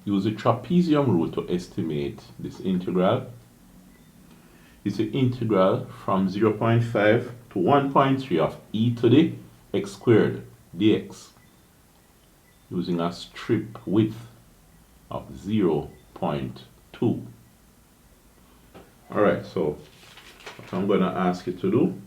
use the trapezium rule to estimate this integral. It's the integral from 0.5 to 1.3 of e to the x squared dx using a strip width of 0.2. Alright, so what I'm going to ask you to do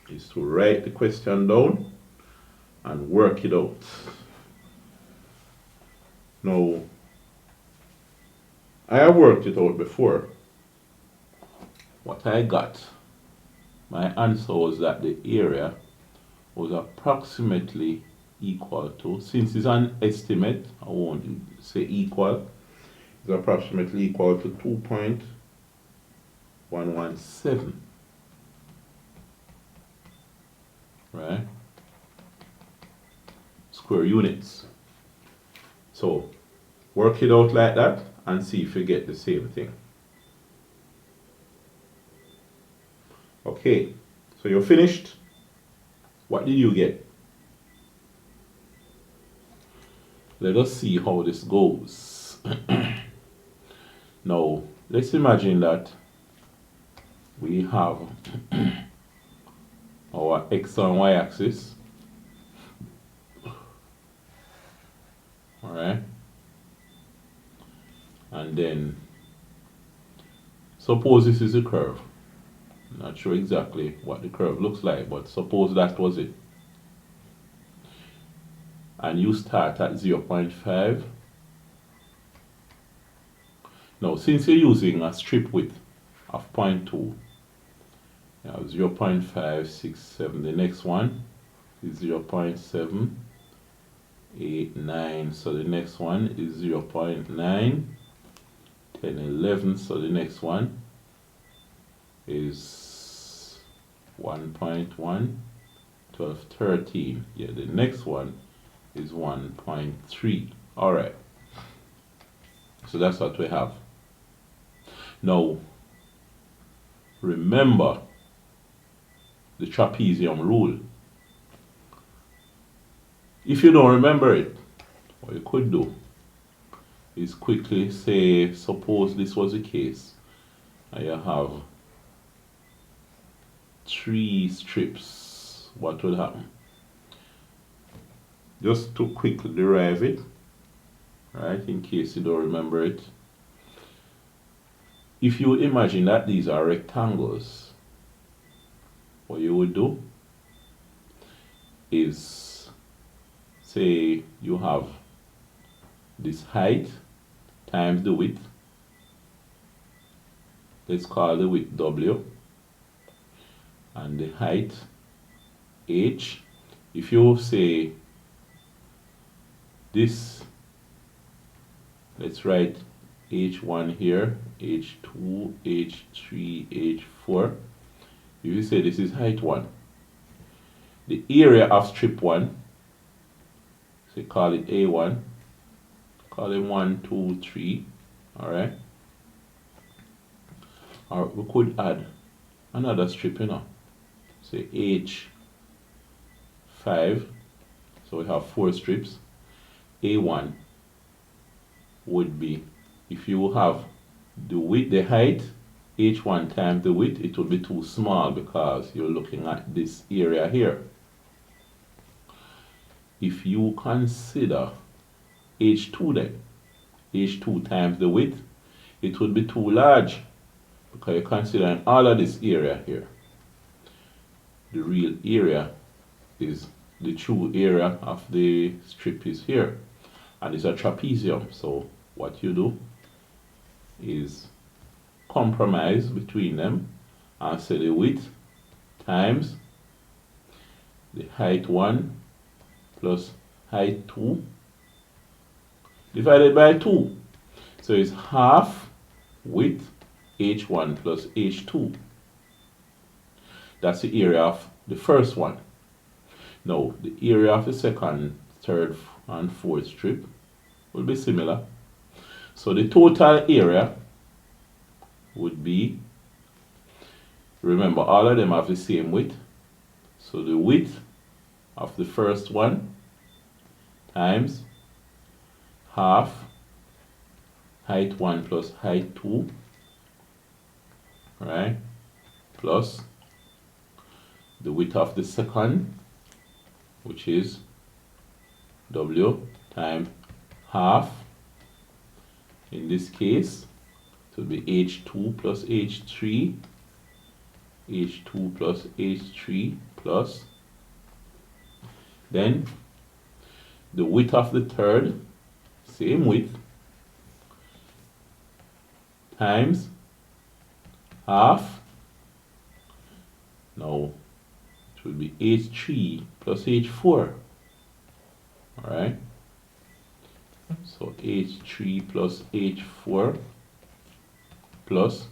is to write the question down and work it out. Now, I have worked it out before. What I got, my answer was that the area was approximately equal to, since it's an estimate, I won't say equal, it's approximately equal to 2.117, right? Square units. So work it out like that and see if you get the same thing. Okay, so you're finished. What did you get? Let us see how this goes. Now, let's imagine that we have our x and y axis. Alright. And then, suppose this is a curve. I'm not sure exactly what the curve looks like, but suppose that was it. And you start at 0.5. Now, since you're using a strip width of 0.2, you have 0.567. The next one is 0.789. So the next one is 0.9. 10, 11. So the next one is 1.1. 12, 13. Yeah, the next one is 1.3. Alright. So that's what we have. Now, remember the trapezium rule. If you don't remember it, what you could do is quickly say, suppose this was the case, and you have 3 strips, what would happen? Just to quickly derive it, right, in case you don't remember it. If you imagine that these are rectangles, what you would do is, say you have this height times the width. Let's call the width W and the height H. If you say this, let's write H1 here, H2, H3, H4. If you say this is height 1, the area of strip 1, so call it A1, call it 1, 2, 3, alright? Or we could add another strip, you know, say H5, so we have 4 strips. A1 would be, if you have the width, the height, H1 times the width, it would be too small because you're looking at this area here. If you consider H2 then, H2 times the width, it would be too large because you're considering all of this area here. The real area is, the true area of the strip is here, and it's a trapezium. So what you do is compromise between them and say the width times the height 1 plus height 2 divided by 2. So it's half width H1 plus H2. That's the area of the first one. Now, the area of the second, third, and fourth strip will be similar. So the total area would be, remember all of them have the same width. So the width of the first one times half height 1 plus height 2, right, plus the width of the second, which is W, times half. In this case, it will be H2 plus H3, H2 plus H3 plus, then the width of the third, same width, times half. Now it will be H3 plus H4. Alright, so H3 plus H4 plus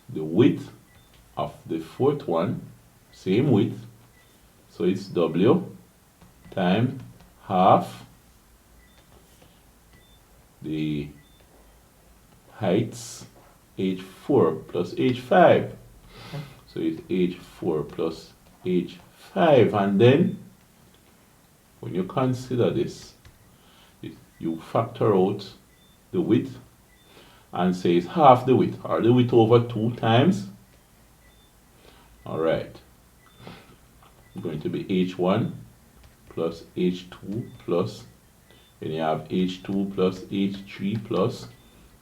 the width of the fourth one, same width, so it's W times half the heights H4 plus H5. So it's H4 plus H5, and then when you consider this, you factor out the width and say it's half the width, or the width over 2 times. Alright, it's going to be H1 plus H2 plus, then you have H2 plus H3 plus,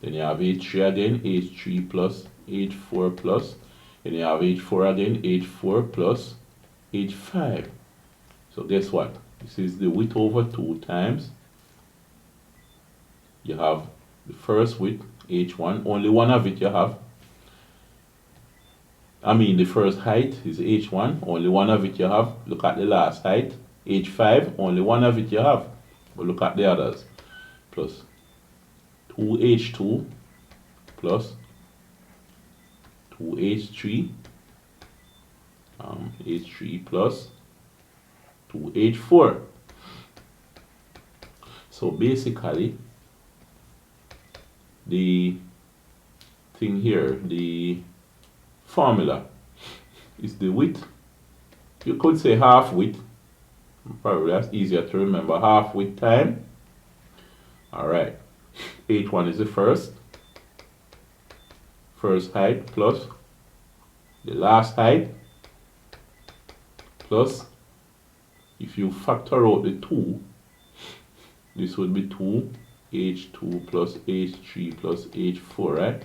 then you have H3 again, H3 plus H4 plus, then you have H4 again, H4 plus H5. So guess what? This is the width over 2 times. You have the first width, H1, only one of it you have. I mean, the first height is H1, only one of it you have. Look at the last height, H5, only one of it you have. But look at the others. Plus 2H2 plus 2H3, H3 plus 2H4. So basically, the thing here, the formula is the width. You could say half width. Probably that's easier to remember. Half width time. Alright. H1 is the first height plus the last height plus, if you factor out the 2, this would be 2H2 plus H3 plus H4, right?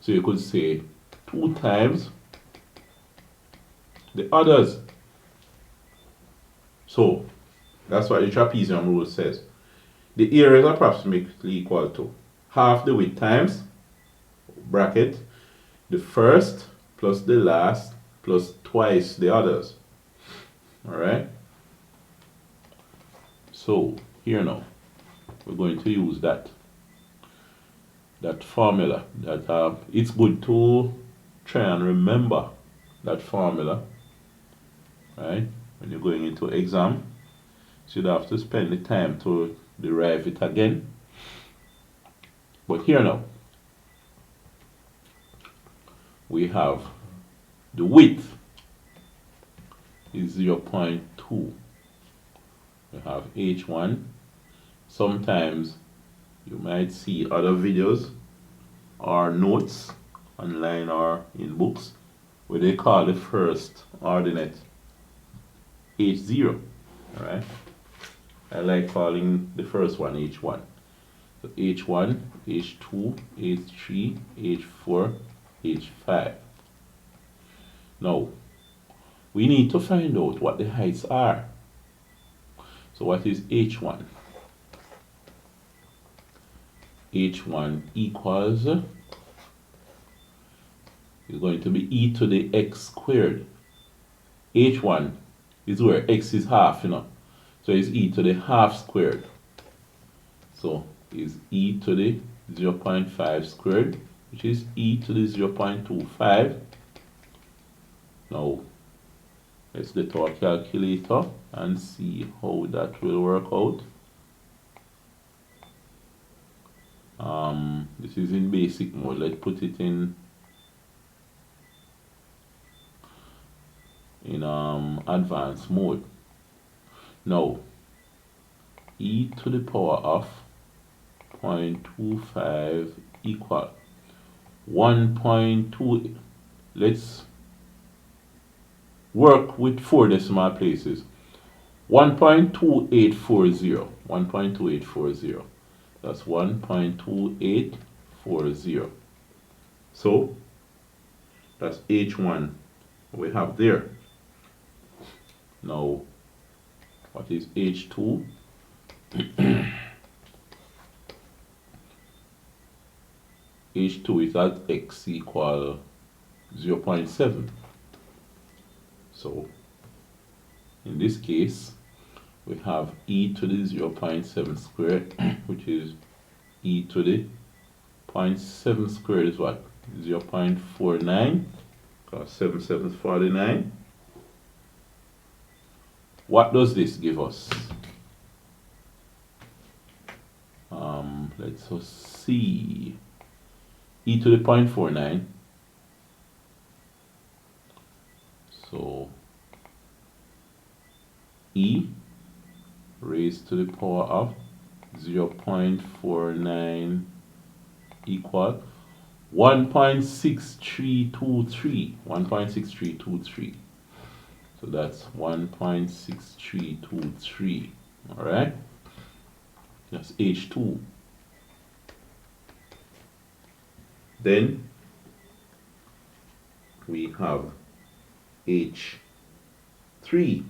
So you could say 2 times the others. So that's what the trapezium rule says. The area is approximately equal to half the width times, bracket, the first plus the last plus twice the others. Alright? So here now, we're going to use that formula. That it's good to try and remember that formula, right? When you're going into exam, so you'd have to spend the time to derive it again. But here now, we have the width is 0.2. We have H1. Sometimes you might see other videos or notes online or in books where they call the first ordinate H0. Alright? I like calling the first one H1. So H1, H2, H3, H4, H5. Now, we need to find out what the heights are. So what is H1? H1 equals is going to be e to the x squared. H1 is where x is half, you know. So it's e to the half squared. So is e to the 0.5 squared, which is e to the 0.25. Now, let's get our calculator and see how that will work out. This is in basic mode. Let's put it in advanced mode. Now, e to the power of 0.25 equal 1.2. Let's work with 4 decimal places. 1.2840. 1.2840. That's 1.2840. So that's H1 we have there. Now, what is H2? H2 is at x equal 0.7. So in this case, we have e to the 0.7 squared, which is e to the 0.7 squared is what? 0.49, because 7 7 is 49. What does this give us? Let's see. E to the 0.49. So e raised to the power of 0.49 equal 1.6323. 1.6323. So that's 1.6323. All right. That's H2. Then we have H3.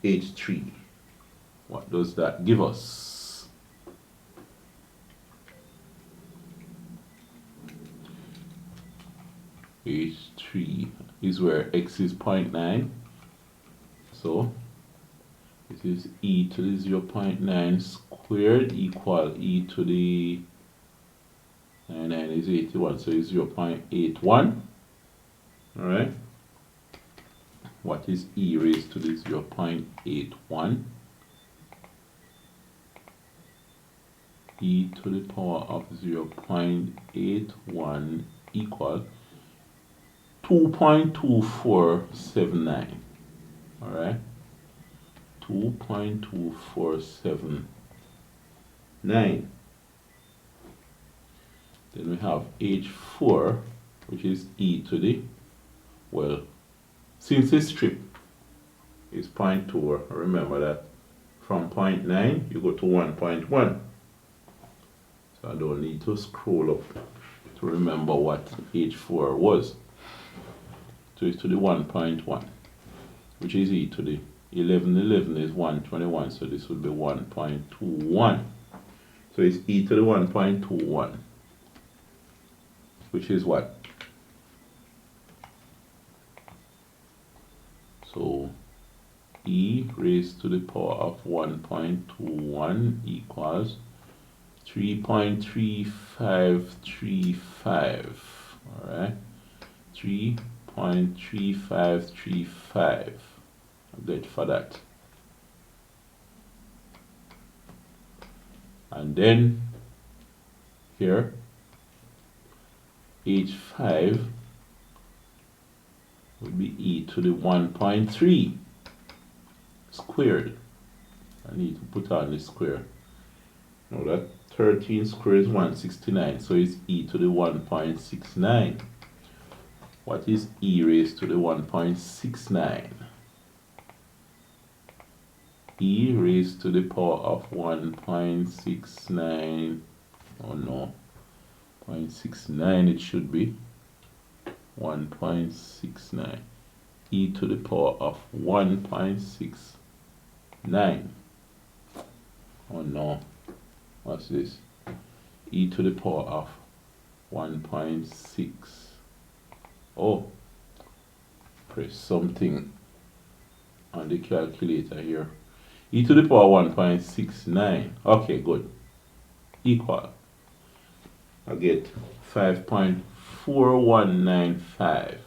H3. What does that give us? H3 is where x is 0.9. So this is e to the 0.9 squared equal e to the 99 is 81, so it's 0.81. All right. What is e raised to the 0.81? E to the power of 0.81 equal 2.2479. All right. 2.2479. Then we have H4, which is e to the, well, since this strip is 0.2, remember that from 0.9 you go to 1.1. So I don't need to scroll up to remember what H4 was. So it's to the 1.1, which is e to the 11 is 121, so this would be 1.21. So it's e to the 1.21, which is what? So e raised to the power of 1.21 equals 3.3535. All right, 3.3535. Update for that. And then here H5 would be e to the 1.3 squared. I need to put on the square. Now that 13 squared is 169, so it's e to the 1.69. What is e raised to the 1.69? E raised to the power of 1.69. Oh no, 0.69 it should be. 1.69. E to the power of 1.69. Oh no, what's this? E to the power of 1.6. Oh, press something on the calculator here. E to the power 1.69. Okay, good. Equal. I get 5.4195.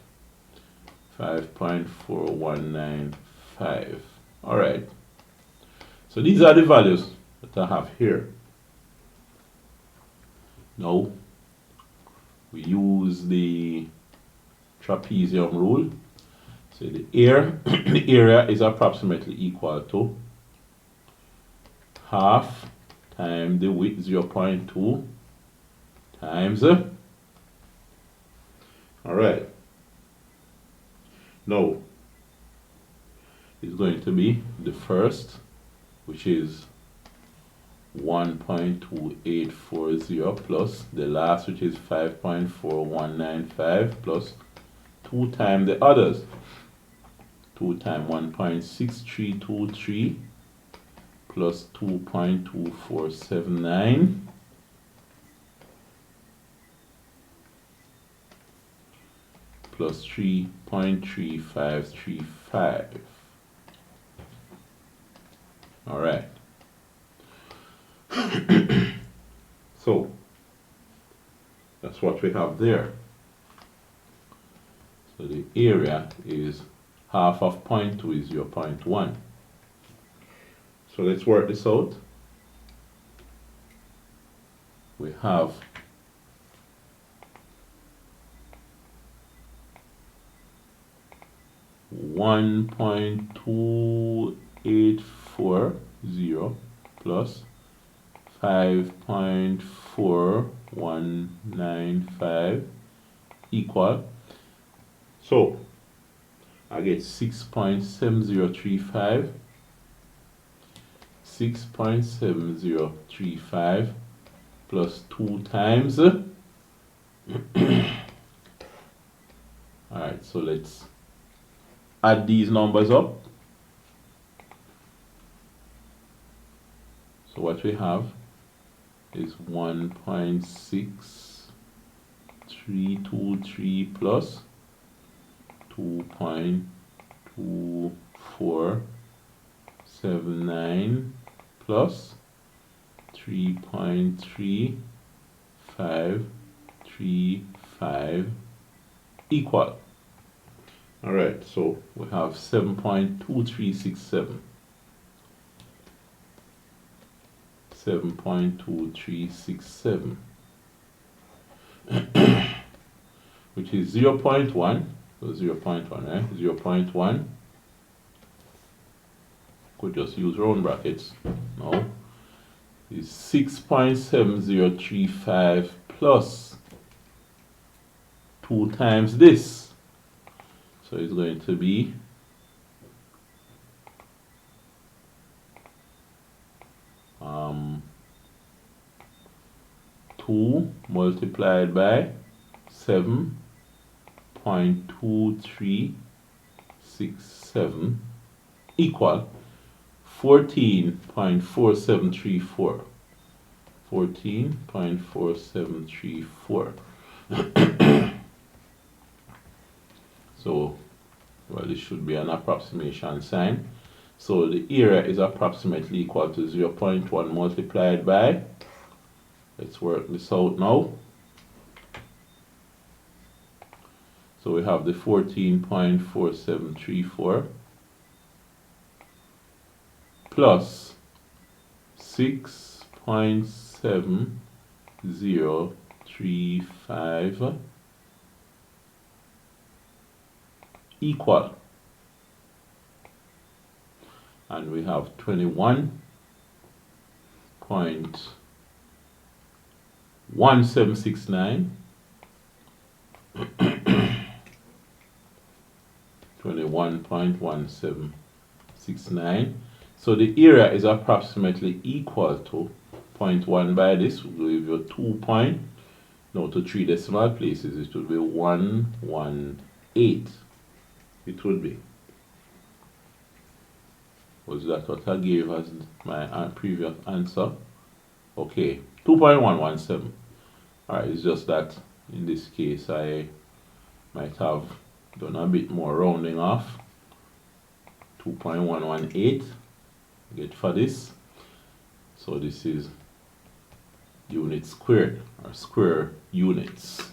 5.4195. All right. So these are the values that I have here. Now we use the trapezium rule. So the area is approximately equal to half times the width 0.2 times alright, now it's going to be the first, which is 1.2840 plus the last, which is 5.4195 plus 2 times the others, 2 times 1.6323 plus 2.2479 plus 3.3535. All right. So that's what we have there. So the area is half of 0.2 is 0.1. So let's work this out. We have 1.2840 plus 5.4195 equal, so I get 6.7035 plus 2 times alright, so let's add these numbers up. So what we have is 1.6323 plus 2.2479 plus 3.3535 equal. Alright, so we have 7.2367. 7.2367 which is 0.1, so 0.1, right? 0.1, could just use round brackets, no, is 6.7035 plus 2 times this, so it's going to be 2 multiplied by 7.2367 equal 14.4734. 14.4734. So, well, this should be an approximation sign. So the area is approximately equal to 0.1 multiplied by, let's work this out now. So we have the 14.4734 plus 6.7035 equal, and we have 21.1769 21.1769. So the area is approximately equal to 0.1 by this. We'll give you 2 point, no, to 3 decimal places. It would be 118. It would be. Was that what I gave as my previous answer? Okay, 2.117. Alright, it's just that in this case I might have done a bit more rounding off. 2.118 get for this. So this is unit squared, or square units.